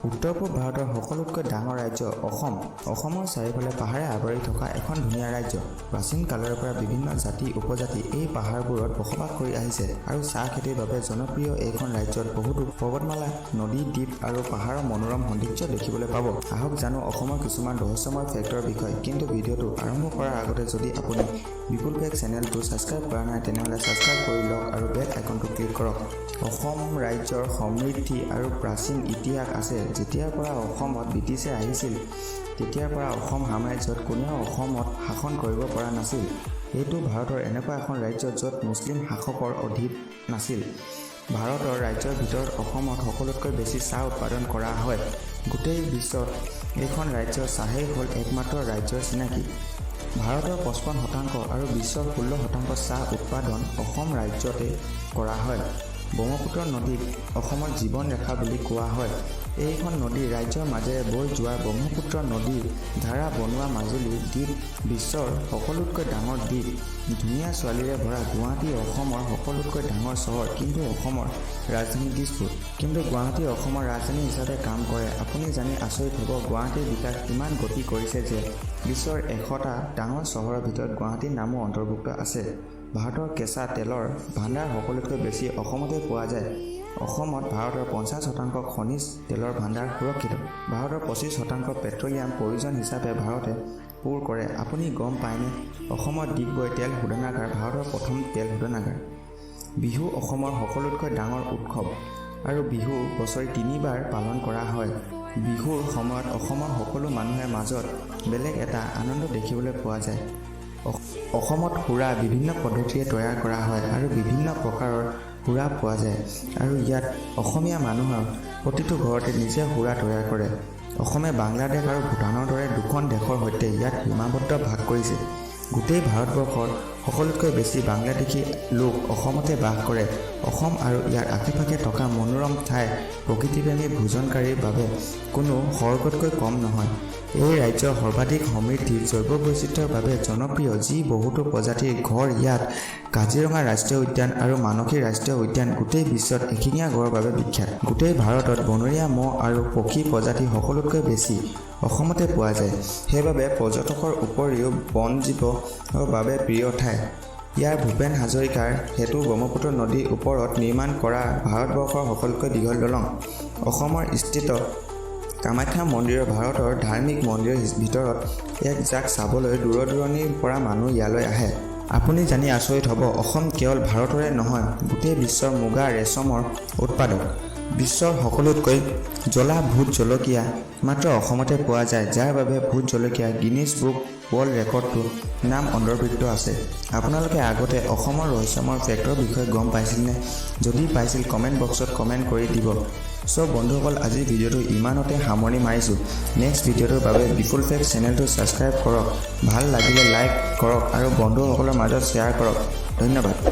উত্তৰ-পূব ভাৰতৰ সকলোতকৈ ডাঙৰ ৰাজ্য অসম। অসমৰ চাৰিওফালে পাহাৰে আৱৰি থকা এখন ধুনীয়া ৰাজ্য। প্ৰাচীন কালৰ পৰা বিভিন্ন জাতি উপজাতি এই পাহাৰবোৰত বসবাস কৰি আহিছে আৰু চাহ খেতিৰ বাবে জনপ্ৰিয় এইখন ৰাজ্যত বহুতো পৰ্বতমালা, নদী, দ্বীপ আৰু পাহাৰৰ মনোৰম সৌন্দৰ্য দেখিবলৈ পাব। আহক জানো অসমৰ কিছুমান ৰহস্যময় ফেক্টৰ বিষয়ে। কিন্তু ভিডিঅ'টো আৰম্ভ কৰাৰ আগতে যদি আপুনি বিপুল বেগ চেনেলটো ছাবস্ক্ৰাইব কৰা নাই তেনেহ'লে ছাবস্ক্ৰাইব কৰি লওক আৰু বেল আইকনটো ক্লিক কৰক। অসম ৰাজ্যৰ সমৃদ্ধি আৰু প্ৰাচীন ইতিহাস আছে। যেতিয়াৰ পৰা অসমত ব্ৰিটিছে আহিছিল তেতিয়াৰ পৰা অসম সাম্ৰাজ্যত কোনেও অসমত শাসন কৰিব পৰা নাছিল। এইটো ভাৰতৰ এনেকুৱা এখন ৰাজ্য য'ত মুছলিম শাসকৰ অধীন নাছিল। ভাৰতৰ ৰাজ্যৰ ভিতৰত অসমত সকলোতকৈ বেছি চাহ উৎপাদন কৰা হয়। গোটেই বিশ্বত এইখন ৰাজ্যৰ চাহেই হ'ল একমাত্ৰ ৰাজ্যৰ চিনাকি। ভাৰতৰ 55% আৰু বিশ্বৰ 16% চাহ উৎপাদন অসম ৰাজ্যতে কৰা হয়। ব্ৰহ্মপুত্ৰ নদীক অসমৰ জীৱন ৰেখা বুলি কোৱা হয়। এইখন নদী ৰাজ্যৰ মাজেৰে বৈ যোৱা ব্ৰহ্মপুত্ৰ নদীৰ ধাৰা বনোৱা মাজুলী দ্বীপ বিশ্বৰ সকলোতকৈ ডাঙৰ দ্বীপ। ধুনীয়া ছোৱালীৰে ভৰা গুৱাহাটী অসমৰ সকলোতকৈ ডাঙৰ চহৰ, কিন্তু অসমৰ ৰাজধানী দিছপুৰ। কিন্তু গুৱাহাটী অসমৰ ৰাজধানী হিচাপে কাম কৰে। আপুনি জানি আচৰিত হ'ব গুৱাহাটীৰ বিকাশ কিমান গতি কৰিছে যে বিশ্বৰ 100টা ডাঙৰ চহৰৰ ভিতৰত গুৱাহাটীৰ নামো অন্তৰ্ভুক্ত আছে। ভাৰতৰ কেঁচা তেলৰ ভাণ্ডাৰ সকলোতকৈ বেছি অসমতে পোৱা যায়। অসমত ভাৰতৰ 50% খনিজ তেলৰ ভাণ্ডাৰ সুৰক্ষিত। ভাৰতৰ 25% পেট্ৰলিয়াম প্ৰয়োজন হিচাপে ভাৰতে পূৰ কৰে। আপুনি গম পায়নে অসমৰ ডিগবৈ তেল শোধনাগাৰ ভাৰতৰ প্ৰথম তেল শোধনাগাৰ। বিহু অসমৰ সকলোতকৈ ডাঙৰ উৎসৱ আৰু বিহু বছৰি 3বাৰ পালন কৰা হয়। বিহুৰ সময়ত অসমৰ সকলো মানুহৰ মাজত বেলেগ এটা আনন্দ দেখিবলৈ পোৱা যায়। অসমত সুৰা বিভিন্ন পদ্ধতিৰে তৈয়াৰ কৰা হয় আৰু বিভিন্ন প্ৰকাৰৰ সুৰা পোৱা যায় আৰু ইয়াত অসমীয়া মানুহৰ প্ৰতিটো ঘৰতে নিজে সুৰা তৈয়াৰ কৰে। অসমে বাংলাদেশ আৰু ভূটানৰ দৰে দুখন দেশৰ সৈতে ইয়াত সীমাবদ্ধ ভাগ কৰিছে। গোটেই ভাৰতবৰ্ষৰ সকলোতকৈ বেছি বাংলাদেশী লোক অসমতে বাস কৰে। অসম আৰু ইয়াৰ আশে-পাশে থকা মনোৰম ঠাই প্ৰকৃতিপ্ৰেমী ভোজনকাৰীৰ বাবে কোনো স্বৰ্গতকৈ কম নহয়। এই ৰাজ্যৰ সৰ্বাধিক সমৃদ্ধি জৈৱ বৈচিত্ৰ্যৰ বাবে জনপ্ৰিয়, যি বহুতো প্ৰজাতিৰ ঘৰ ইয়াত। কাজিৰঙা ৰাষ্ট্ৰীয় উদ্যান আৰু মানসী ৰাষ্ট্ৰীয় উদ্যান গোটেই বিশ্বত এশিঙীয়া গড়ৰ বাবে বিখ্যাত। গোটেই ভাৰতত বনৰীয়া মহ আৰু পক্ষী প্ৰজাতি সকলোতকৈ বেছি অসমতে পোৱা যায়। সেইবাবে পৰ্যটকৰ উপৰিও বনজীৱৰ বাবে প্ৰিয় ঠাই। ইয়াৰ ভূপেন হাজৰিকাৰ সেতু ব্ৰহ্মপুত্ৰ নদীৰ ওপৰত নিৰ্মাণ কৰা ভাৰতবৰ্ষৰ সকলোতকৈ দীঘল দলং। অসমৰ স্থিত কামাখ্যা মন্দিৰৰ ভাৰতৰ ধাৰ্মিক মন্দিৰৰ ভিতৰত এক, যাক চাবলৈ দূৰ-দূৰণিৰ পৰা মানুহ ইয়ালৈ আহে। আপুনি জানি আচৰিত হ'ব অসম কেৱল ভাৰতৰে নহয় গোটেই বিশ্বৰ মুগা ৰেচমৰ উৎপাদক। বিশ্বৰ সকলোতকৈ জ্বলা ভোট জলকীয়া মাত্ৰ অসমতে পোৱা যায়, যাৰ বাবে ভোট জলকীয়া গিনিজ বুক ৱৰ্ল্ড ৰেকৰ্ডটো নাম অন্তৰ্ভুক্ত আছে। আপোনালোকে আগতে অসমৰ ৰহস্যময় ফেক্টৰ বিষয়ে গম পাইছিলনে? যদি পাইছিল কমেণ্ট বক্সত কমেণ্ট কৰি দিব। চ' বন্ধুসকল, আজিৰ ভিডিঅ'টো ইমানতে সামৰণি মাৰিছোঁ। নেক্সট ভিডিঅ'টোৰ বাবে বিপুল ফেক্ট চেনেলটো ছাবস্ক্ৰাইব কৰক, ভাল লাগিলে লাইক কৰক আৰু বন্ধুসকলৰ মাজত শ্বেয়াৰ কৰক। ধন্যবাদ।